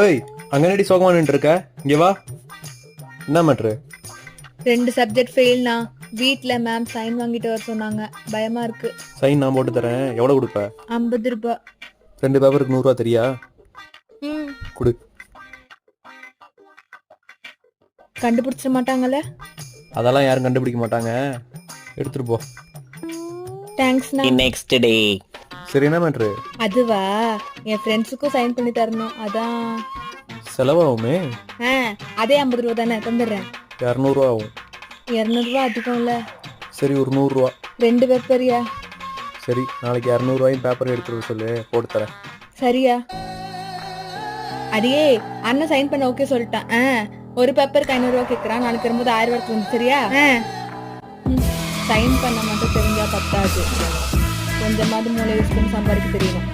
ஏய், அங்கனடி சோகமா நின்று இருக்க? இங்க வா. என்ன மேட்ரு? 2 சப்ஜெக்ட் ஃபெயில்னா. வீட்ல மேம் சைன் வாங்கிட்டு வர சொன்னாங்க. பயமா இருக்கு. சைன் நான் போட்டு தரேன். எவ்வளவு கொடுப்ப? 50 ரூபாய். 2 பேப்பருக்கு 100 ரூபா தெரியா? ம். கொடு. கண்டுபிடிச்சிட மாட்டாங்கல்ல? அதெல்லாம் யாரும் கண்டுபிடிக்க மாட்டாங்க. எடுத்துட்டு போ. தேங்க்ஸ்ண்ணா. Next day. சரி, என்ன மேட்ரு? அதுவா, என் ஃப்ரெண்ட்ஸுக்கும் சைன் பண்ணி தரணும். அதான். செலவாகுமே. அதே 50 ரூபா தானே, தந்துடுறேன். 200 ரூபா ஆகும். 200 ரூபா அதிகம் இல்ல? சரி, ஒரு 100 ரூபா. 2 பேப்பரியா? சரி, நாளைக்கு 200 ரூபாயும் பேப்பர் எடுத்துட்டு சொல்லு, போட்டு தரேன். சரியா? அடியே, அண்ணன் சைன் பண்ண ஓகே சொல்லிட்டான். ஒரு பேப்பருக்கு 500 ரூபா கேட்கறான். நாளைக்கு வரும்போது 1000 ரூபா வந்து. சரியா? சைன் பண்ண மட்டும் தெரிஞ்சா பத்தாது. கொஞ்சமாவது மூளை யூஸ் பண்ணி சம்பாதிக்க தெரியணும்.